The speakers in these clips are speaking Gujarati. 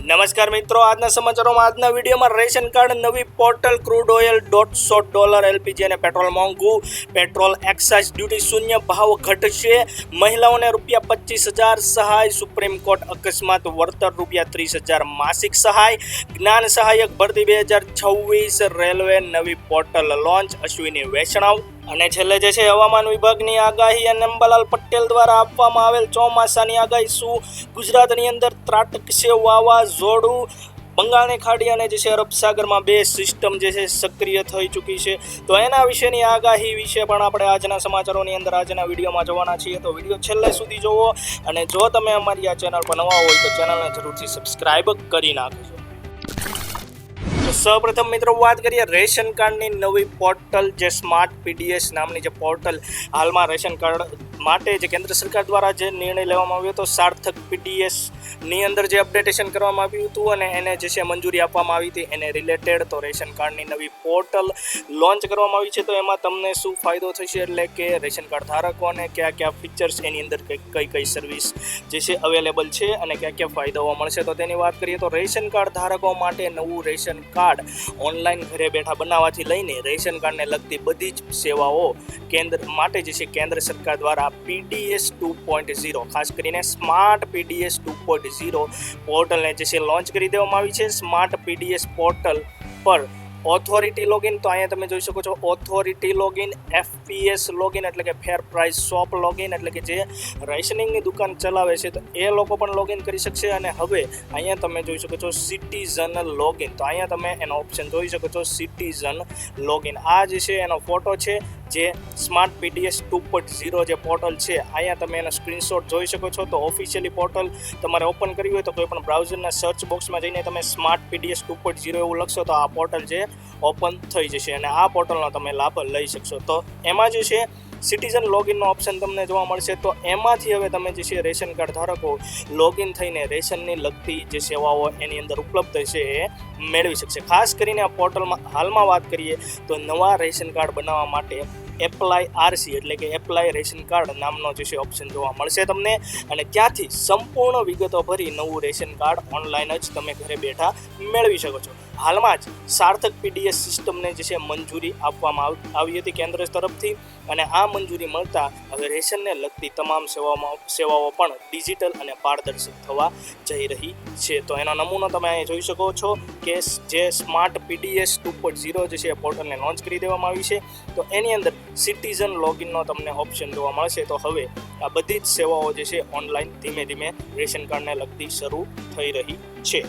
નમસ્કાર મિત્રો, આજના સમાચારોમાં આજના વિડીયોમાં રેશન કાર્ડ નવી પોર્ટલ, ક્રૂડ ઓઇલ $150, એલપીજી અને પેટ્રોલ મોંઘું, પેટ્રોલ એક્સાઇઝ ડ્યુટી શૂન્ય, ભાવ ઘટશે, મહિલાઓને ₹25,000 સહાય, સુપ્રીમ કોર્ટ અકસ્માત વળતર ₹30,000 માસિક સહાય, જ્ઞાન સહાયક ભરતી 2026, રેલવે નવી પોર્ટલ લોન્ચ, અશ્વિની વૈષ્ણવ. અને છેલ્લે જે છે હવામાન વિભાગની આગાહી અને અંબાલાલ પટેલ દ્વારા આપવામાં આવેલ ચોમાસાની આગાહી. શું ગુજરાતની અંદર ત્રાટકશે વાવાઝોડું? બંગાળની ખાડી અને જે છે અરબ સાગરમાં બે સિસ્ટમ જે છે સક્રિય થઈ ચૂકી છે, તો એના વિશેની આગાહી વિશે પણ આપણે આજના સમાચારોની અંદર આજના વિડીયોમાં જોવાના છીએ. તો વિડીયો છેલ્લે સુધી જોવો, અને જો તમે અમારી આ ચેનલ પર નવા હોય તો ચેનલને જરૂરથી સબસ્ક્રાઈબ કરી નાખજો. તો સૌપ્રથમ મિત્રો વાત કરીએ રેશન કાર્ડની નવી પોર્ટલ, જે સ્માર્ટ પીડીએસ નામની જે પોર્ટલ હાલમાં રેશન કાર્ડ માટે જે કેન્દ્ર સરકાર દ્વારા જે નિર્ણય લેવામાં આવ્યો હતો, સાર્થક પીડીએસની અંદર જે અપડેટેશન કરવામાં આવ્યું હતું અને એને જે છે મંજૂરી આપવામાં આવી હતી એને રિલેટેડ તો રેશન કાર્ડની નવી પોર્ટલ લોન્ચ કરવામાં આવી છે. તો એમાં તમને શું ફાયદો થશે, એટલે કે રેશન કાર્ડ ધારકોને કયા કયા ફીચર્સ એની અંદર કઈ કઈ સર્વિસ જે છે અવેલેબલ છે અને કયા કયા ફાયદાઓ મળશે, તો તેની વાત કરીએ તો રેશન કાર્ડ ધારકો માટે નવું રેશન કાર્ડ ઓનલાઈન ઘરે બેઠા બનાવવાથી લઈને રેશન કાર્ડને લગતી બધી જ સેવાઓ કેન્દ્ર માટે જે છે કેન્દ્ર સરકાર દ્વારા પીડીએસ 2.0 ખાસ કરીને સ્માર્ટ પીડીએસ 2.0 પોર્ટલને જે છે લોન્ચ કરી દેવામાં આવી છે. સ્માર્ટ પીડીએસ પોર્ટલ પર ઓથોરિટી લોગિન, તો અહીંયા તમે જોઈ શકો છો ઓથોરિટી લોગિન, એફપીએસ લોગિન એટલે કે ફેર પ્રાઇસ શોપ લોગિન એટલે કે જે રેશનિંગની દુકાન ચલાવે છે તો એ લોકો પણ લોગિન કરી શકશે. અને હવે અહીંયા તમે જોઈ શકો છો સિટીઝન લોગિન, તો અહીંયા તમે એનો ઓપ્શન જોઈ શકો છો સિટીઝન લોગિન. આ જે છે એનો ફોટો છે જે સ્માર્ટ પીડીએસ 2.0 જે પોર્ટલ છે, અહીંયા તમે એનો સ્ક્રીનશોટ જોઈ શકો છો. તો ઓફિશિયલી પોર્ટલ તમારે ઓપન કરવી હોય તો કોઈ પણ બ્રાઉઝરના સર્ચ બોક્સમાં જઈને તમે સ્માર્ટ પીડીએસ 2.0 એવું લખશો તો આ પોર્ટલ છે ઓપન થઈ જશે અને આ પોર્ટલનો તમે લાભ લઈ શકશો. તો એમાં જે છે સિટીઝન લોગિનનો ઓપ્શન તમને જોવા મળશે. તો એમાંથી હવે તમે જે છે રેશન કાર્ડ ધારકો લોગિન થઈને રેશનની લગતી જે સેવાઓ એની અંદર ઉપલબ્ધ છે એ મેળવી શકશે. ખાસ કરીને આ પોર્ટલમાં હાલમાં વાત કરીએ તો નવા રેશન કાર્ડ બનાવવા માટે એપ્લાય આરસી એટલે કે એપ્લાય રેશન કાર્ડ નામનો જે છે ઓપ્શન જોવા મળશે તમને, અને ત્યાંથી સંપૂર્ણ વિગતો ભરી નવું રેશન કાર્ડ ઓનલાઈન જ તમે ઘરે બેઠા મેળવી શકો છો. હાલમાં જ સાર્થક પીડીએસ સિસ્ટમને જે છે મંજૂરી આપવામાં આવી હતી કેન્દ્ર તરફથી, અને આ મંજૂરી મળતા હવે રેશનને લગતી તમામ સેવાઓ પણ ડિજિટલ અને પારદર્શક થવા જઈ રહી છે. તો એનો નમૂનો તમે અહીં જોઈ શકો છો કે જે સ્માર્ટ પીડીએસ 2.0 જે છે પોર્ટલને લોન્ચ કરી દેવામાં આવી છે. તો એની અંદર સિટીઝન લોગિનનો તમને ઓપ્શન જોવા મળશે. તો હવે આ બધી જ સેવાઓ જે છે ઓનલાઈન ધીમે ધીમે રેશન કાર્ડને લગતી શરૂ થઈ રહી છે.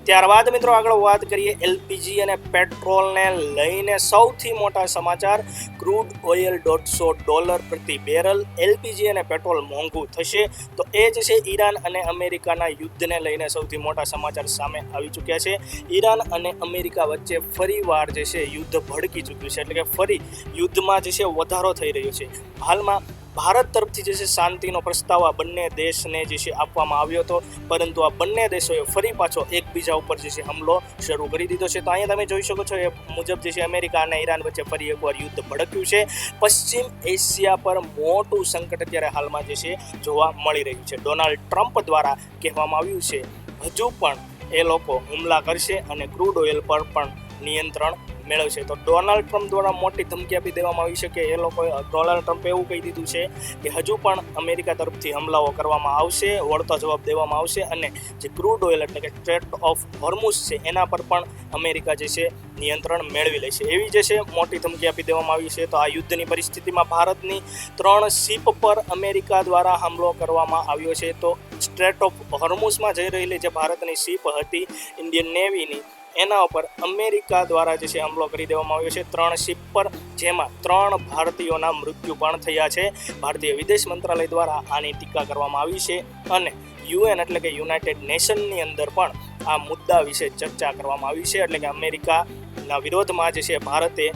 ત્યારબાદ મિત્રો આગળ વાત કરીએ એલપીજી અને પેટ્રોલને લઈને સૌથી મોટા સમાચાર. ક્રૂડ ઓઇલ $150 પ્રતિ બેરલ, એલપીજી અને પેટ્રોલ મોંઘું થશે. તો એ જ છે ઈરાન અને અમેરિકાના યુદ્ધને લઈને સૌથી મોટા સમાચાર સામે આવી ચૂક્યા છે. ઈરાન અને અમેરિકા વચ્ચે ફરીવાર જે છે યુદ્ધ ભડકી ચૂક્યું છે, એટલે કે ફરી યુદ્ધમાં જે છે વધારો થઈ રહ્યો છે. હાલમાં ભારત તરફથી જે છે શાંતિનો પ્રસ્તાવ આ બંને દેશને જે છે આપવામાં આવ્યો હતો, પરંતુ આ બંને દેશોએ ફરી પાછો એકબીજા ઉપર જે છે હુમલો શરૂ કરી દીધો છે. તો અહીંયા તમે જોઈ શકો છો એ મુજબ જે છે અમેરિકા અને ઈરાન વચ્ચે ફરી એકવાર યુદ્ધ ભડક્યું છે. પશ્ચિમ એશિયા પર મોટું સંકટ અત્યારે હાલમાં જે છે જોવા મળી રહ્યું છે. ડોનાલ્ડ ટ્રમ્પ દ્વારા કહેવામાં આવ્યું છે હજુ પણ એ લોકો હુમલા કરશે અને ક્રૂડ ઓઇલ પર પણ નિયંત્રણ મેળવશે. તો ડોનાલ્ડ ટ્રમ્પ દ્વારા મોટી ધમકી આપી દેવામાં આવી છે કે એ લોકો ડોનાલ્ડ ટ્રમ્પે એવું કહી દીધું છે કે હજુ પણ અમેરિકા તરફથી હુમલાઓ કરવામાં આવશે, વળતો જવાબ દેવામાં આવશે, અને જે ક્રૂડ ઓઇલ એટલે કે સ્ટ્રેટ ઓફ હોર્મુઝ છે એના પર પણ અમેરિકા જે છે નિયંત્રણ મેળવી લેશે, એવી જે છે મોટી ધમકી આપી દેવામાં આવી છે. તો આ યુદ્ધની પરિસ્થિતિમાં ભારતની 3 શિપ પર અમેરિકા દ્વારા હુમલો કરવામાં આવ્યો છે. તો સ્ટ્રેટ ઓફ હોર્મુઝમાં જઈ રહેલી જે ભારતની શિપ હતી ઇન્ડિયન નેવીની, એના ઉપર અમેરિકા દ્વારા જે છે હુમલો કરી દેવામાં આવ્યો છે 3 શિપ પર, જેમાં 3 ભારતીયોના મૃત્યુ પણ થયા છે. ભારતીય વિદેશ મંત્રાલય દ્વારા આની ટીકા કરવામાં આવી છે અને યુએન એટલે કે યુનાઇટેડ નેશનની અંદર પણ આ મુદ્દા વિશે ચર્ચા કરવામાં આવી છે. એટલે કે અમેરિકાના વિરોધમાં જે છે ભારતે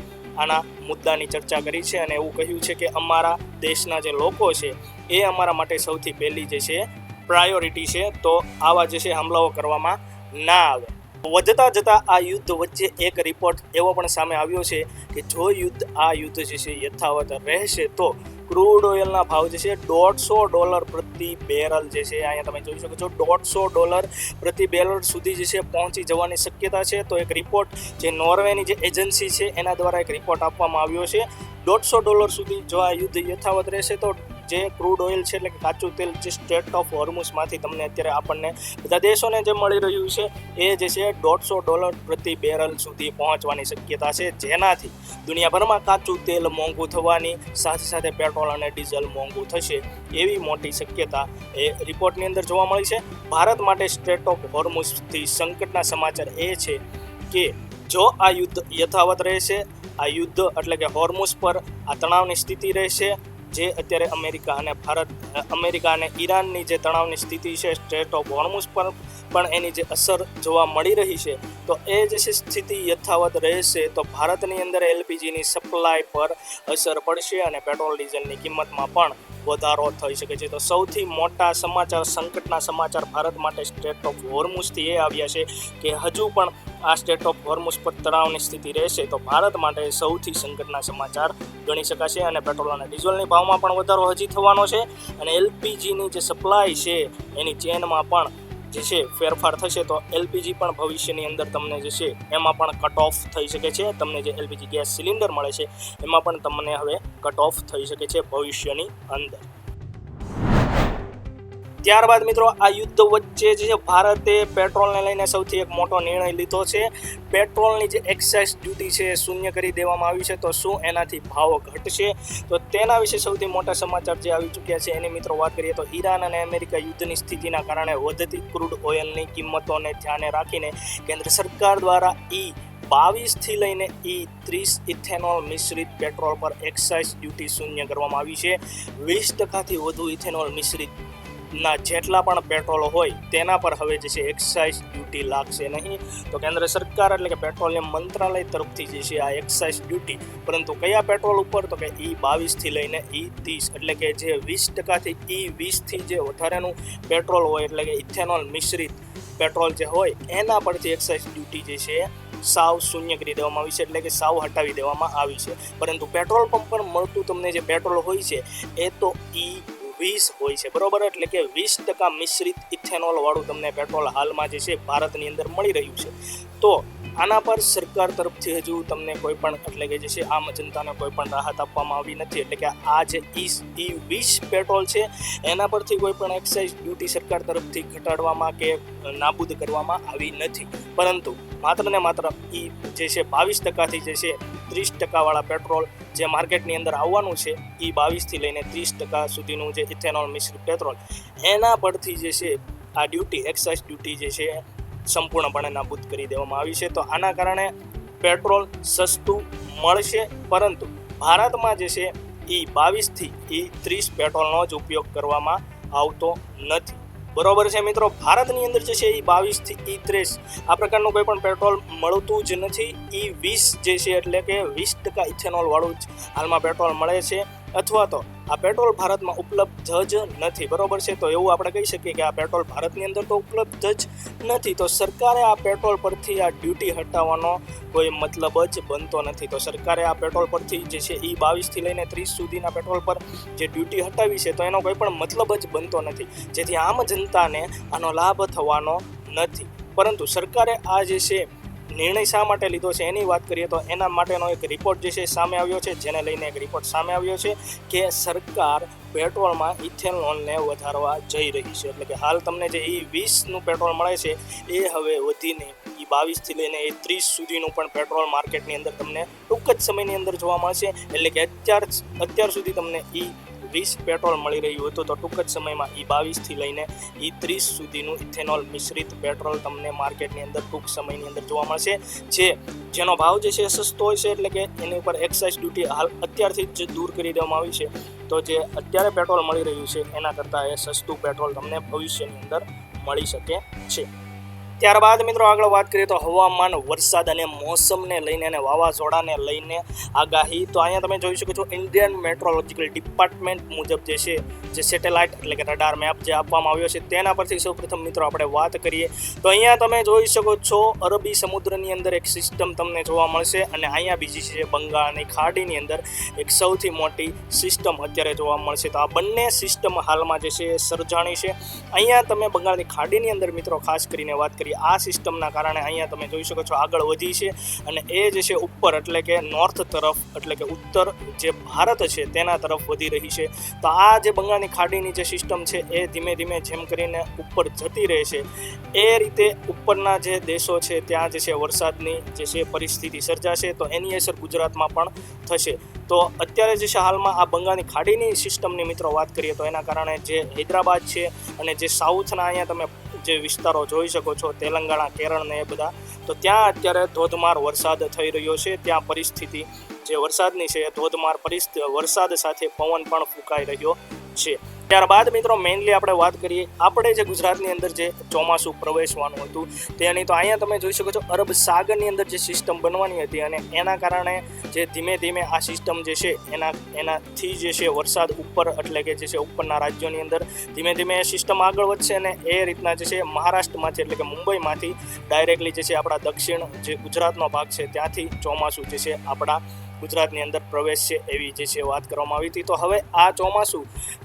આના મુદ્દાની ચર્ચા કરી છે અને એવું કહ્યું છે કે અમારા દેશના જે લોકો છે એ અમારા માટે સૌથી પહેલી જે છે પ્રાયોરિટી છે, તો આવા જે છે હુમલાઓ કરવામાં ના આવે. વધતા જતા આ યુદ્ધ વચ્ચે એક રિપોર્ટ એવો પણ સામે આવ્યો છે કે જો આ યુદ્ધ જે છે યથાવત રહેશે તો ક્રૂડ ઓઇલના ભાવ જે છે $150 પ્રતિ બેરલ જે છે અહીંયા તમે જોઈ શકો છો $150 પ્રતિ બેરલ સુધી જે છે પહોંચી જવાની શક્યતા છે. તો એક રિપોર્ટ જે નોર્વેની જે એજન્સી છે એના દ્વારા એક રિપોર્ટ આપવામાં આવ્યો છે. $150 સુધી જો આ યુદ્ધ યથાવત રહેશે તો જે ક્રૂડ ઓઇલ છે એટલે કે કાચું તેલ જે સ્ટેટ ઓફ હોર્મુઝમાંથી તમને અત્યારે આપણને બધા દેશોને જે મળી રહ્યું છે એ જે છે $150 પ્રતિ બેરલ સુધી પહોંચવાની શક્યતા છે, જેનાથી દુનિયાભરમાં કાચું તેલ મોંઘું થવાની સાથે સાથે પેટ્રોલ અને ડીઝલ મોંઘું થશે એવી મોટી શક્યતા એ રિપોર્ટની અંદર જોવા મળી છે. ભારત માટે સ્ટેટ ઓફ હોર્મુઝથી સંકટના સમાચાર એ છે કે જો આ યુદ્ધ યથાવત રહેશે, આ યુદ્ધ એટલે કે હોર્મુઝ પર આ તણાવની સ્થિતિ રહેશે, જે અત્યારે અમેરિકા અને ઈરાનની જે તણાવની સ્થિતિ છે સ્ટેટ ઓફ હોર્મુઝ પર પણ એની જે અસર જોવા મળી રહી છે, તો એ જે સ્થિતિ યથાવત રહેશે તો ભારતની અંદર એલપીજીની સપ્લાય પર અસર પડશે અને પેટ્રોલ ડીઝલની કિંમતમાં પણ વધારો થઈ શકે છે. તો સૌથી મોટા સમાચાર, સંકટના સમાચાર ભારત માટે સ્ટેટ ઓફ હોર્મુઝથી એ આવ્યા છે કે હજુ પણ આ સ્ટેટ ઓફ હોર્મુઝ પર તણાવની સ્થિતિ રહેશે તો ભારત માટે સૌથી સંકટના સમાચાર ગણી શકાશે અને પેટ્રોલ અને ડીઝલની ભાવમાં પણ વધારો હજી થવાનો છે અને એલપીજીની જે સપ્લાય છે એની ચેનમાં પણ જે છે ફેરફાર થશે. તો એલપીજી પણ ભવિષ્યની અંદર તમને જે છે એમાં પણ કટ ઓફ થઈ શકે છે. તમને જે એલપીજી ગેસ સિલિન્ડર મળે છે એમાં પણ તમને હવે કટ ઓફ થઈ શકે છે ભવિષ્યની અંદર. ત્યારબાદ મિત્રો આ યુદ્ધ વચ્ચે જે ભારતે પેટ્રોલને લઈને સૌથી એક મોટો નિર્ણય લીધો છે. પેટ્રોલની જે એક્સાઇઝ ડ્યુટી છે એ શૂન્ય કરી દેવામાં આવી છે. તો શું એનાથી ભાવ ઘટશે? તો તેના વિશે સૌથી મોટા સમાચાર જે આવી ચૂક્યા છે એની મિત્રો વાત કરીએ તો ઈરાન અને અમેરિકા યુદ્ધની સ્થિતિના કારણે વધતી ક્રૂડ ઓઇલની કિંમતોને ધ્યાને રાખીને કેન્દ્ર સરકાર દ્વારા E22 લઈને E30 ઇથેનોલ મિશ્રિત પેટ્રોલ પર એક્સાઇઝ ડ્યુટી શૂન્ય કરવામાં આવી છે. 20%થી વધુ ઇથેનોલ મિશ્રિત ના જેટલા પણ પેટ્રોલ હોય તેના પર હવે જે છે એક્સાઇઝ ડ્યુટી લાગશે નહીં. તો કેન્દ્ર સરકાર એટલે કે પેટ્રોલિયમ મંત્રાલય તરફથી જે છે આ એક્સાઇઝ ડ્યુટી, પરંતુ કયા પેટ્રોલ ઉપર? તો કે E22 લઈને E30 એટલે કે જે 20%થી E20 જે વધારેનું પેટ્રોલ હોય એટલે કે ઇથેનોલ મિશ્રિત પેટ્રોલ જે હોય એના પરથી એક્સાઇઝ ડ્યુટી જે છે સાવ શૂન્ય કરી દેવામાં આવી છે, એટલે કે સાવ હટાવી દેવામાં આવી છે. પરંતુ પેટ્રોલ પંપ પર મળતું તમને જે પેટ્રોલ હોય છે એ તો E20 હોય છે, બરોબર? એટલે કે 20% મિશ્રિત ઇથેનોલ વાળું તમને પેટ્રોલ હાલમાં જે છે ભારતની અંદર મળી રહ્યું છે. તો આના પર સરકાર તરફથી હજુ તમને કોઈ પણ એટલે કે જે છે આમ જનતાને કોઈ પણ રાહત આપવામાં આવી નથી. એટલે કે આ જે E20 પેટ્રોલ છે એના પરથી કોઈ પણ એક્સાઇઝ ડ્યુટી સરકાર તરફથી ઘટાડવામાં કે નાબૂદ કરવામાં આવી નથી, પરંતુ માત્ર ને માત્ર જે છે 22%થી જે છે 30% વાળા પેટ્રોલ જે માર્કેટની અંદર આવવાનું છે E22 લઈને 30% સુધીનું જે ઇથેનોલ મિશ્રિત પેટ્રોલ એના પરથી જે છે આ ડ્યુટી એક્સાઇઝ ડ્યુટી જે છે સંપૂર્ણપણે નાબૂદ કરી દેવામાં આવી છે. તો આના કારણે પેટ્રોલ સસ્તું મળશે, પરંતુ ભારતમાં જે છે E22 થી E30 પેટ્રોલનો જ ઉપયોગ કરવામાં આવતો નથી, બરોબર છે મિત્રો? ભારતની અંદર જે છે E22 થી E30 આ પ્રકારનું કોઈ પણ પેટ્રોલ મળતું જ નથી. E20 જે છે એટલે કે 20% ઇથેનોલ વાળું જ હાલમાં પેટ્રોલ મળે છે, અથવા તો આ પેટ્રોલ ભારતમાં ઉપલબ્ધ જ નથી, બરોબર છે? તો એવું આપણે કહી શકીએ કે આ પેટ્રોલ ભારતની અંદર તો ઉપલબ્ધ જ નથી. તો સરકારે આ પેટ્રોલ પરથી આ ડ્યુટી હટાવવાનો કોઈ મતલબ જ બનતો નથી. તો સરકારે આ પેટ્રોલ પરથી જે છે E22 થી લઈને 30 સુધીના પેટ્રોલ પર જે ડ્યુટી હટાવી છે તો એનો કોઈ પણ મતલબ જ બનતો નથી, જેથી આમ જનતાને આનો લાભ થવાનો નથી. પરંતુ સરકારે આ જે છે નિર્ણય શા માટે લીધો છે એની વાત કરીએ તો એના માટેનો એક રિપોર્ટ જે છે સામે આવ્યો છે, જેને લઈને એક રિપોર્ટ સામે આવ્યો છે કે સરકાર પેટ્રોલમાં ઇથેનોલને વધારવા જઈ રહી છે. એટલે કે હાલ તમને જે E20નું પેટ્રોલ મળે છે એ હવે વધીને E22 થી લઈને E30 સુધીનું પણ પેટ્રોલ માર્કેટની અંદર તમને ટૂંક જ સમયની અંદર જોવા મળશે. એટલે કે અત્યાર સુધી તમને E20 પેટ્રોલ મળી રહ્યું હતું, તો ટૂંક જ સમયમાં E22 થી લઈને E30 સુધીનું ઇથેનોલ મિશ્રિત પેટ્રોલ તમને માર્કેટની અંદર ટૂંક સમયની અંદર જોવા મળશે, જેનો ભાવ જે છે સસ્તો હોય છે. એટલે કે એની ઉપર એક્સાઇઝ ડ્યુટી હાલ અત્યારથી જ દૂર કરી દેવામાં આવી છે. તો જે અત્યારે પેટ્રોલ મળી રહ્યું છે એના કરતાં એ સસ્તું પેટ્રોલ તમને ભવિષ્યની અંદર મળી શકે છે. ત્યારબાદ મિત્રો આગળ વાત કરીએ તો હવામાન, વરસાદ અને મોસમને લઈને અને વાવાઝોડાને લઈને આગાહી. તો અહીંયા તમે જોઈ શકો છો ઇન્ડિયન મેટ્રોલોજીકલ ડિપાર્ટમેન્ટ મુજબ જે સેટેલાઇટ એટલે કે રડાર મેપ જે આપવામાં આવ્યો છે તેના પરથી સૌપ્રથમ મિત્રો આપણે વાત કરીએ તો અહીંયા તમે જોઈ શકો છો અરબી સમુદ્રની અંદર એક સિસ્ટમ તમને જોવા મળશે અને અહીંયા બીજી છે બંગાળની ખાડીની અંદર એક સૌથી મોટી સિસ્ટમ અત્યારે જોવા મળશે. તો આ બંને સિસ્ટમ હાલમાં જે છે એ સર્જાણી છે. અહીંયા તમે બંગાળની ખાડીની અંદર મિત્રો ખાસ કરીને વાત કરીએ આ સિસ્ટમના કારણે અહીંયા તમે જોઈ શકો છો આગળ વધી છે અને એ જે છે ઉપર એટલે કે નોર્થ તરફ એટલે કે ઉત્તર જે ભારત છે તેના તરફ વધી રહી છે. તો આ જે બંગાળની ખાડીની જે સિસ્ટમ છે એ ધીમે ધીમે જેમ કરીને ઉપર જતી રહે છે એ રીતે ઉપરના જે દેશો છે ત્યાં જે છે વરસાદની જે છે પરિસ્થિતિ સર્જાશે. તો એની અસર ગુજરાતમાં પણ થશે. તો અત્યારે જે છે હાલમાં આ બંગાળની ખાડીની સિસ્ટમની મિત્રો વાત કરીએ તો એના કારણે જે હૈદરાબાદ છે અને જે સાઉથના અહીંયા તમે જે વિસ્તારો જોઈ શકો છો તેલંગાણા, કેરળ ને એ બધા, તો ત્યાં અત્યારે ધોધમાર વરસાદ થઈ રહ્યો છે. ત્યાં પરિસ્થિતિ જે વરસાદની છે એ ધોધમાર વરસાદ સાથે પવન પણ ફૂંકાઈ રહ્યો છે. ત્યારબાદ મિત્રો મેઇનલી આપણે વાત કરીએ આપણે જે ગુજરાતની અંદર જે ચોમાસું પ્રવેશવાનું હતું તેની, તો અહીંયા તમે જોઈ શકો છો અરબ સાગરની અંદર જે સિસ્ટમ બનવાની હતી અને એના કારણે જે ધીમે ધીમે આ સિસ્ટમ જે છે એનાથી જે છે વરસાદ ઉપર એટલે કે જે છે ઉપરના રાજ્યોની અંદર ધીમે ધીમે સિસ્ટમ આગળ વધશે અને એ રીતના જે છે મહારાષ્ટ્રમાંથી એટલે કે મુંબઈમાંથી ડાયરેક્ટલી જે છે આપણા દક્ષિણ જે ગુજરાતનો ભાગ છે ત્યાંથી ચોમાસું જે છે આપણા ગુજરાતની અંદર પ્રવેશ છે એવી જે છે વાત કરવામાં આવી હતી. તો હવે આ ચોમાસું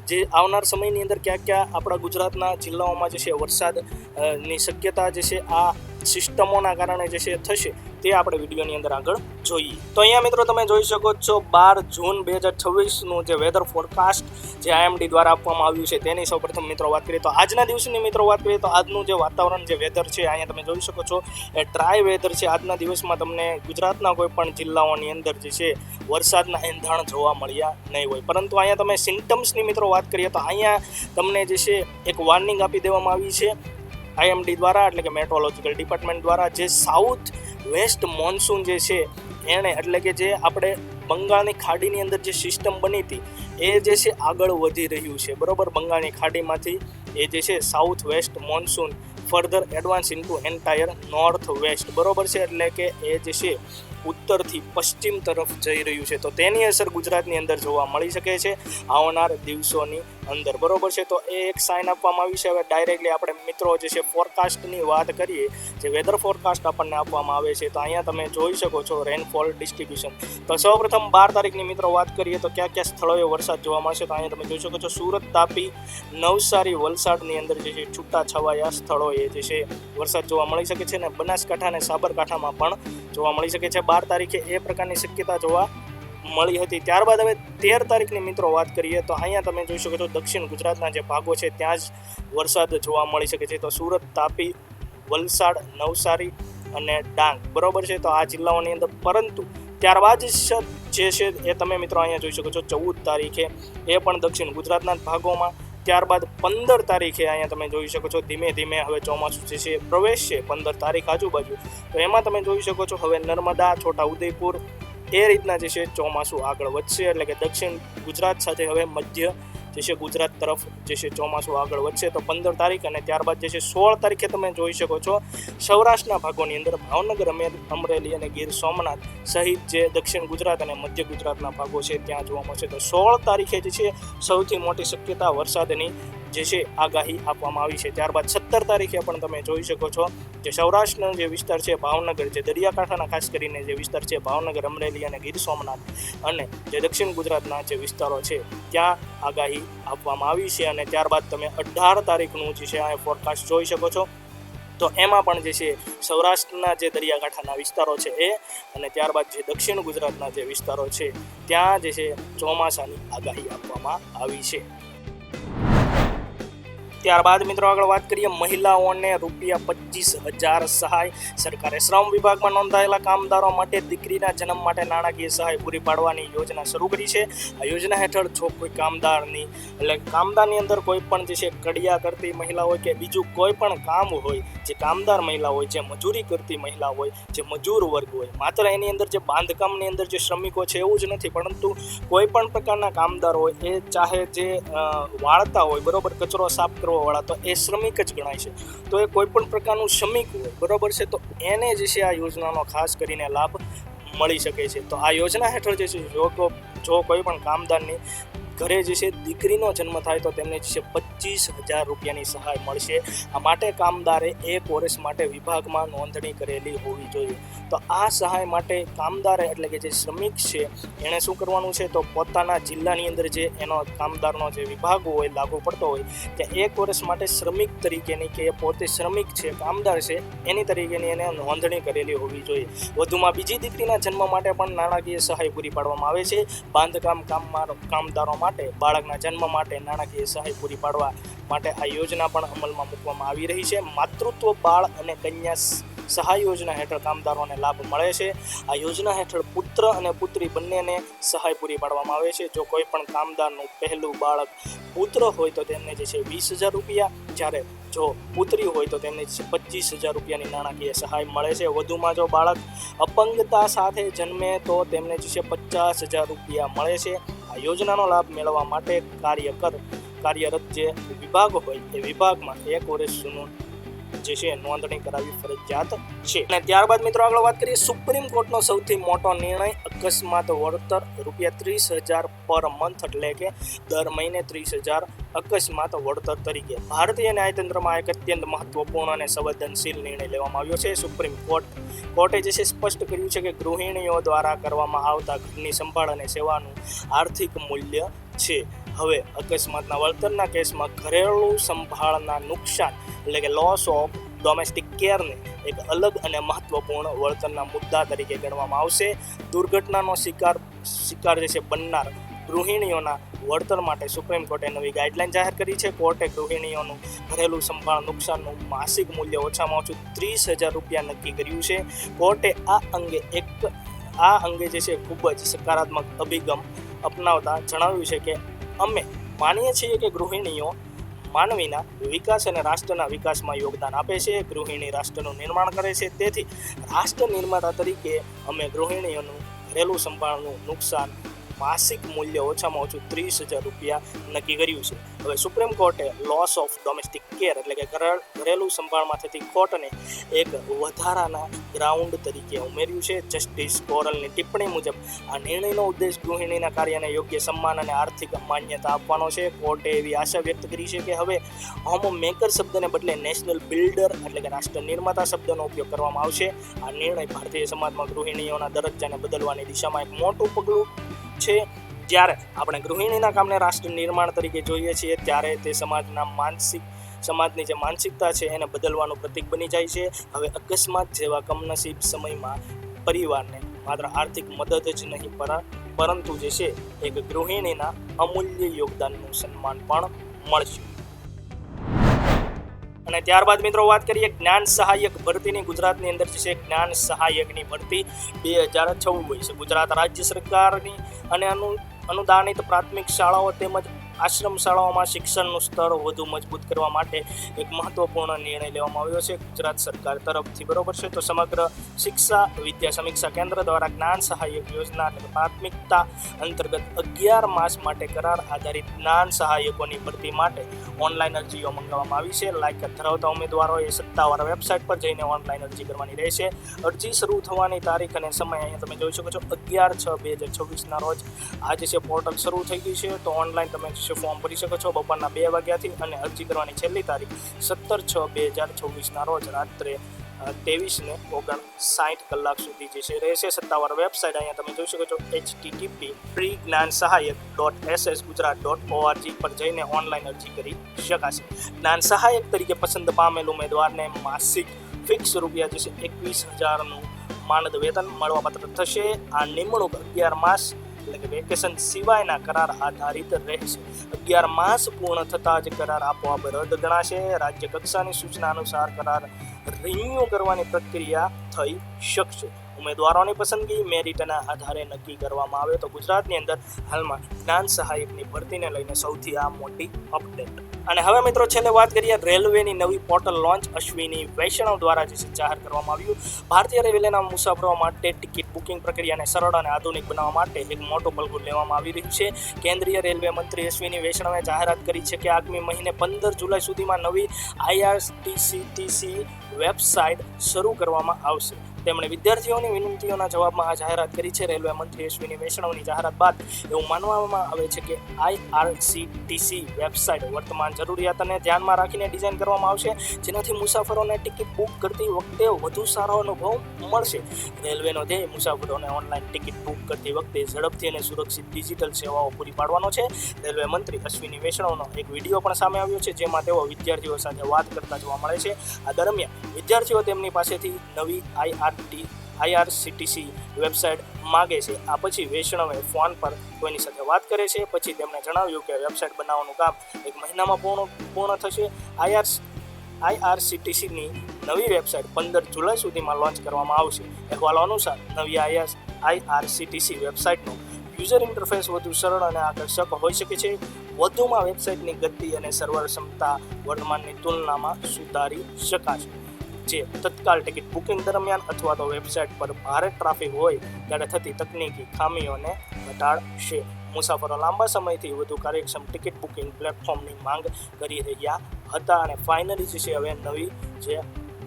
જે આવનાર સમયની અંદર ક્યાં ક્યાં આપણા ગુજરાતના જિલ્લાઓમાં જે છે વરસાદની શક્યતા જે છે આ સિસ્ટમોના કારણે જે છે થશે તે આપણે વિડીયોની અંદર આગળ જોઈએ. તો અહીંયા મિત્રો તમે જોઈ શકો છો 12 જૂન 2026નું જે વેધર ફોરકાસ્ટ જે IMD દ્વારા આપવામાં આવ્યું છે તેની સૌપ્રથમ મિત્રો વાત કરીએ તો આજના દિવસની મિત્રો વાત કરીએ તો આજનું જે વાતાવરણ જે વેધર છે અહીંયા તમે જોઈ શકો છો એ ડ્રાય વેધર છે. આજના દિવસમાં તમને ગુજરાતના કોઈ પણ જિલ્લાઓની અંદર જે છે વરસાદના એંધાણ જોવા મળ્યા નહીં હોય. પરંતુ અહીંયા તમે સિમ્ટમ્સની મિત્રો વાત કરીએ તો અહીંયા તમને જે છે એક વોર્નિંગ આપી દેવામાં આવી છે IMD દ્વારા એટલે કે મેટ્રોલોજીકલ ડિપાર્ટમેન્ટ દ્વારા. જે સાઉથ વેસ્ટ મોન્સૂન જે છે એણે એટલે કે જે આપણે બંગાળની ખાડીની અંદર જે સિસ્ટમ બની હતી એ જે છે આગળ વધી રહ્યું છે બરાબર. બંગાળની ખાડીમાંથી એ જે છે south waste monsoon further advance into entire north waste બરાબર છે એટલે કે એ જે છે ઉત્તરથી પશ્ચિમ તરફ જઈ રહ્યું છે. તો તેની અસર ગુજરાતની અંદર જોવા મળી શકે છે આવનાર દિવસોની અંદર બરાબર છે. તો એ એક સાઇન આપવામાં આવી છે. હવે ડાયરેક્ટલી આપણે મિત્રો જે છે ફોરકાસ્ટની વાત કરીએ જે વેધર ફોરકાસ્ટ આપણને આપવામાં આવે છે તો અહીંયા તમે જોઈ શકો છો રેનફોલ ડિસ્ટ્રીબ્યુશન. તો સૌપ્રથમ 12 તારીખની મિત્રો વાત કરીએ તો ક્યાં ક્યાં સ્થળોએ વરસાદ જોવા મળશે તો અહીંયા તમે જોઈ શકો છો સુરત, તાપી, નવસારી, વલસાડની અંદર જે છે છૂટા છવાયા સ્થળોએ જે છે વરસાદ જોવા મળી શકે છે અને બનાસકાંઠા અને સાબરકાંઠામાં પણ જોવા મળી શકે છે. 12 તારીખે એ પ્રકારની શક્યતા જોવા મળી હતી. ત્યારબાદ હવે 13 તારીખની મિત્રો વાત કરીએ તો અહીંયા તમે જોઈ શકો છો દક્ષિણ ગુજરાતના જે ભાગો છે ત્યાં જ વરસાદ જોવા મળી શકે છે. તો સુરત, તાપી, વલસાડ, નવસારી અને ડાંગ બરાબર છે. તો આ જિલ્લાઓની અંદર પરંતુ ત્યારબાદ જે છે એ તમે મિત્રો અહીંયા જોઈ શકો છો 14 તારીખે એ પણ દક્ષિણ ગુજરાતના જ ભાગોમાં. ત્યારબાદ 15 તારીખે અહીંયા તમે જોઈ શકો છો ધીમે ધીમે હવે ચોમાસું જે છે પ્રવેશ છે 15 તારીખ આજુબાજુ. તો એમાં તમે જોઈ શકો છો હવે નર્મદા, છોટા ઉદેપુર એ રીતના જે છે ચોમાસું આગળ વધશે એટલે કે દક્ષિણ ગુજરાત સાથે હવે મધ્ય જે છે ગુજરાત તરફ જે છે ચોમાસું આગળ વધશે. તો 15 તારીખ અને ત્યારબાદ જે છે 16 તારીખે તમે જોઈ શકો છો સૌરાષ્ટ્રના ભાગોની અંદર ભાવનગર, અમરેલી અને ગીર સોમનાથ સહિત જે દક્ષિણ ગુજરાત અને મધ્ય ગુજરાતના ભાગો છે ત્યાં જોવા મળશે. તો 16 તારીખે જે છે સૌથી મોટી શક્યતા વરસાદની જે છે આગાહી આપવામાં આવી છે. ત્યારબાદ 17 તારીખે પણ તમે જોઈ શકો છો જે સૌરાષ્ટ્રનો જે વિસ્તાર છે ભાવનગર, જે દરિયાકાંઠાના ખાસ કરીને જે વિસ્તાર છે ભાવનગર, અમરેલી અને ગીર સોમનાથ અને જે દક્ષિણ ગુજરાતના જે વિસ્તારો છે ત્યાં આગાહી આપવામાં આવી છે. અને ત્યારબાદ તમે 18 તારીખનું જે છે આ ફોરકાસ્ટ જોઈ શકો છો. તો એમાં પણ જે છે સૌરાષ્ટ્રના જે દરિયાકાંઠાના વિસ્તારો છે એ અને ત્યારબાદ જે દક્ષિણ ગુજરાતના જે વિસ્તારો છે ત્યાં જે છે ચોમાસાની આગાહી આપવામાં આવી છે. ત્યારબાદ મિત્રો આગળ વાત કરીએ મહિલાઓને ₹25,000 સહાય. સરકારે શ્રમ વિભાગમાં નોંધાયેલા કામદારો માટે દીકરીના જન્મ માટે નાણાકીય સહાય પૂરી પાડવાની યોજના શરૂ કરી છે. આ યોજના હેઠળ જો કોઈ કામદારની એટલે કામદારની અંદર કોઈ પણ જે છે કડિયા કરતી મહિલા હોય કે બીજું કોઈ પણ કામ હોય, જે કામદાર મહિલા હોય, જે મજૂરી કરતી મહિલા હોય, જે મજૂર વર્ગ હોય, માત્ર એની અંદર જે બાંધકામની અંદર જે શ્રમિકો છે એવું જ નથી, પરંતુ કોઈ પણ પ્રકારના કામદાર હોય એ ચાહે જે વાળતા હોય બરોબર, કચરો સાફ કરવાવાળા તો એ શ્રમિક જ ગણાય છે. તો એ કોઈ પણ પ્રકારનું શ્રમિક હોય, બરાબર છે, તો એને જે છે આ યોજનાનો ખાસ કરીને લાભ મળી શકે છે. તો આ યોજના હેઠળ જે છે જો કોઈ પણ કામદારની ઘરે જે છે દીકરીનો જન્મ થાય તો તેમને જે છે 25,000 રૂપિયાની સહાય મળશે. આ માટે કામદારે 1 વર્ષ માટે વિભાગમાં નોંધણી કરેલી હોવી જોઈએ. તો આ સહાય માટે કામદારે એટલે કે જે શ્રમિક છે એણે શું કરવાનું છે, તો પોતાના જિલ્લાની અંદર જે એનો કામદારનો જે વિભાગ હોય લાગુ પડતો હોય ત્યાં 1 વર્ષ માટે શ્રમિક તરીકેની કે પોતે શ્રમિક છે, કામદાર છે, એની તરીકેની એને નોંધણી કરેલી હોવી જોઈએ. વધુમાં બીજી દીકરીના જન્મ માટે પણ નાણાકીય સહાય પૂરી પાડવામાં આવે છે. બાંધકામ કામદારો માટે બાળકના જન્મ માટે નાણાકીય સહાય પૂરી પાડવા માટે આ યોજના પણ અમલમાં મૂકવામાં આવી રહી છે. માતૃત્વ બાળ અને કન્યા સહાય યોજના હેઠળ કામદારોને લાભ મળે છે. આ યોજના હેઠળ પુત્ર અને પુત્રી બંનેને સહાય પૂરી પાડવામાં આવે છે. જો કોઈ પણ કામદારનું પહેલું બાળક પુત્ર હોય તો તેમને જે છે 20,000 રૂપિયા, જ્યારે જો પુત્રી હોય તો તેમને 25,000 રૂપિયાની નાણાકીય સહાય મળે છે. વધુમાં જો બાળક અપંગતા સાથે જન્મે તો તેમને જે છે 50,000 રૂપિયા મળે છે. આ યોજનાનો લાભ મેળવવા માટે કાર્યરત જે વિભાગ હોય એ વિભાગમાં 1 વર્ષ જૂનું જે છે નોંધણી કરાવવી ફરજિયાત છે. અને ત્યારબાદ મિત્રો આગળ વાત કરીએ સુપ્રીમ કોર્ટનો સૌથી મોટો નિર્ણય અકસ્માત વળતર ₹30,000 પર મંથ, એટલે કે દર મહિને 30,000 અકસ્માત વળતર તરીકે. ભારતીય ન્યાયતંત્રમાં એક અત્યંત મહત્વપૂર્ણ અને સંવેદનશીલ નિર્ણય લેવામાં આવ્યો છે. સુપ્રીમ કોર્ટે જે છે સ્પષ્ટ કર્યું છે કે ગૃહિણીઓ દ્વારા કરવામાં આવતા ઘરની સંભાળ અને સેવાનું આર્થિક મૂલ્ય છે. હવે અકસ્માતના વળતરના કેસમાં ઘરેલું સંભાળના નુકસાન એટલે કે લોસ ઓફ ડોમેસ્ટિક કેરને એક અલગ અને મહત્વપૂર્ણ વળતરના મુદ્દા તરીકે ગણવામાં આવશે. દુર્ઘટનાનો શિકાર જે છે બનનાર ગૃહિણીઓના વળતર માટે સુપ્રીમ કોર્ટે નવી ગાઈડલાઈન જાહેર કરી છે. કોર્ટે ગૃહિણીઓનું ઘરેલું સંભાળ નુકસાનનું માસિક મૂલ્ય ઓછામાં ઓછું 30,000 રૂપિયા નક્કી કર્યું છે. કોર્ટે આ અંગે જે છે ખૂબ જ સકારાત્મક અભિગમ અપનાવતા જણાવ્યું છે કે અમે માનીએ છીએ કે ગૃહિણીઓ માનવીના વિકાસ અને રાષ્ટ્રના વિકાસમાં યોગદાન આપે છે. ગૃહિણી રાષ્ટ્રનું નિર્માણ કરે છે. તેથી રાષ્ટ્ર નિર્માતા તરીકે અમે ગૃહિણીઓનું ઘરેલું સંભાળનું નુકસાન માસિક મૂલ્ય ઓછામાં ઓછું 30,000 રૂપિયા નક્કી કર્યું છે. હવે સુપ્રીમ કોર્ટે લોસ ઓફ ડોમેસ્ટિક કેર એટલે કે ઘરેલું સંભાળમાં થતી ખોટને એક વધારાના ગ્રાઉન્ડ તરીકે ઉમેર્યું છે. જસ્ટિસ કોરલની ટિપ્પણી મુજબ આ નિર્ણયનો ઉદ્દેશ ગૃહિણીના કાર્યને યોગ્ય સન્માન અને આર્થિક માન્યતા આપવાનો છે. કોર્ટે એવી આશા વ્યક્ત કરી છે કે હવે હોમ મેકર શબ્દને બદલે નેશનલ બિલ્ડર એટલે કે રાષ્ટ્ર નિર્માતા શબ્દનો ઉપયોગ કરવામાં આવશે. આ નિર્ણય ભારતીય સમાજમાં ગૃહિણીઓના દરજ્જાને બદલવાની દિશામાં એક મોટું પગલું છે. જ્યારે આપણે ગૃહિણીના કામને રાષ્ટ્ર નિર્માણ તરીકે જોઈએ છીએ ત્યારે તે સમાજની જે માનસિકતા છે એને બદલવાનું પ્રતીક બની જાય છે. હવે અકસ્માત જેવા કમનસીબ સમયમાં પરિવારને માત્ર આર્થિક મદદ જ નહીં પરંતુ જે છે એક ગૃહિણીના અમૂલ્ય યોગદાનનું સન્માન પણ મળશે. અને ત્યારબાદ મિત્રો વાત કરીએ જ્ઞાન સહાયક ભરતીની. ગુજરાતની અંદર જે છે જ્ઞાન સહાયકની ભરતી 2026 ગુજરાત રાજ્ય સરકારની અને અનુદાનિત પ્રાથમિક શાળાઓ તેમજ આશ્રમ શાળાઓમાં શિક્ષણનું સ્તર વધુ મજબૂત કરવા માટે એક મહત્વપૂર્ણ નિર્ણય લેવામાં આવ્યો છે ગુજરાત સરકાર તરફથી, બરોબર છે. તો સમગ્ર શિક્ષા વિદ્યા સમીક્ષા કેન્દ્ર દ્વારા જ્ઞાન સહાયક યોજના એટલે પ્રાથમિકતા અંતર્ગત 11 માસ માટે કરાર આધારિત જ્ઞાન સહાયકોની ભરતી માટે ઓનલાઈન અરજીઓ મંગાવવામાં આવી છે. લાયકાત ધરાવતા ઉમેદવારોએ સત્તાવાર વેબસાઇટ પર જઈને ઓનલાઈન અરજી કરવાની રહેશે. અરજી શરૂ થવાની તારીખ અને સમય અહીંયા તમે જોઈ શકો છો 11/6/2026 રોજ આજે છે પોર્ટલ શરૂ થઈ ગયું છે. તો ઓનલાઈન તમે ફોર્મ ભરી શકો છો બપોરના 2 વાગ્યાથી અને અરજી કરવાની છેલ્લી તારીખ 17/6/2026 રોજ રાત્રે 23:59 કલાક સુધી જે છે રહેશે. સત્તાવાર વેબસાઇટ અહીંયા તમે જોઈ શકો છો http://freegnansahayak.ssgujarat.org પર જઈને ઓનલાઈન અરજી કરી શકાશે. જ્ઞાન સહાયક તરીકે પસંદ પામેલ ઉમેદવારને માસિક ફિક્સ રૂપિયા જે છે 21,000નું માનદ વેતન મળવાપાત્ર થશે. આ નિમણૂક 11 માસ એટલે કે વેકેશન સિવાયના કરાર આધારિત રહેશે. 11 માસ પૂર્ણ થતાં જ કરાર આપોઆપ રદ ગણાશે. રાજ્ય કક્ષાની સૂચના અનુસાર કરાર રિન્યુ કરવાની પ્રક્રિયા થઈ શકશે. ઉમેદવારોની પસંદગી મેરિટના આધારે નક્કી કરવામાં આવે તો ગુજરાતની અંદર હાલમાં જ્ઞાન સહાયકની ભરતીને લઈને સૌથી આ મોટી અપડેટ. અને હવે મિત્રો છેલ્લે વાત કરીએ રેલવેની નવી પોર્ટલ લોન્ચ અશ્વિની વૈષ્ણવ દ્વારા જે છે જાહેર કરવામાં આવ્યું. ભારતીય રેલવેના મુસાફરો માટે ટિકિટ બુકિંગ પ્રક્રિયાને સરળ અને આધુનિક બનાવવા માટે એક મોટું પગલું લેવામાં આવી રહ્યું છે. કેન્દ્રીય રેલવે મંત્રી અશ્વિની વૈષ્ણવે જાહેરાત કરી છે કે આગામી મહિને 15 જુલાઈ સુધીમાં નવી IRCTC વેબસાઇટ શરૂ કરવામાં આવશે. તેમણે વિદ્યાર્થીઓની વિનંતીઓના જવાબમાં આ જાહેરાત કરી છે. રેલવે મંત્રી અશ્વિની વૈષ્ણવની જાહેરાત બાદ એવું માનવામાં આવે છે કે IRCTC વેબસાઇટ વર્તમાન જરૂરિયાતને ધ્યાનમાં રાખીને ડિઝાઇન કરવામાં આવશે, જેનાથી મુસાફરોને ટિકિટ બુક કરતી વખતે વધુ સારો અનુભવ મળશે. રેલવેનો ધ્યેય મુસાફરોને ઓનલાઈન ટિકિટ બુક કરતી વખતે ઝડપથી અને સુરક્ષિત ડિજિટલ સેવાઓ પૂરી પાડવાનો છે. રેલવે મંત્રી અશ્વિની વૈષ્ણવનો એક વિડીયો પણ સામે આવ્યો છે, જેમાં તેઓ વિદ્યાર્થીઓ સાથે વાત કરતા જોવા મળે છે. આ દરમિયાન વિદ્યાર્થીઓ તેમની પાસેથી નવી IRCTC વેબસાઇટ માગે છે. આ પછી વૈષ્ણવે ફોન પર કોઈની સાથે વાત કરે છે. પછી તેમણે જણાવ્યું કે વેબસાઇટ બનાવવાનું કામ 1 મહિનામાં પૂર્ણ થશે. IRCTCની નવી વેબસાઇટ 15 જુલાઈ સુધીમાં લોન્ચ કરવામાં આવશે. અહેવાલો અનુસાર નવી IRCTC વેબસાઇટનું યુઝર ઇન્ટરફેસ વધુ સરળ અને આકર્ષક હોઈ શકે છે. વધુમાં વેબસાઇટની ગતિ અને સર્વર ક્ષમતા વર્તમાનની તુલનામાં સુધારી શકાશે, જે તત્કાલ ટિકિટ બુકિંગ દરમિયાન અથવા તો વેબસાઇટ પર ભારે ટ્રાફિક હોય ત્યારે થતી તકનીકી ખામીઓને ઘટાડશે. મુસાફરો લાંબા સમયથી વધુ કાર્યક્ષમ ટિકિટ બુકિંગ પ્લેટફોર્મની માંગ કરી રહ્યા હતા અને ફાઇનલી જે છે હવે નવી જે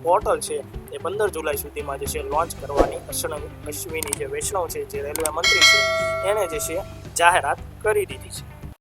પોર્ટલ છે એ 15 જુલાઈ સુધીમાં જે છે લોન્ચ કરવાની અશ્વિની જે વૈષ્ણવ છે, જે રેલવે મંત્રી છે, એણે જે છે જાહેરાત કરી દીધી છે.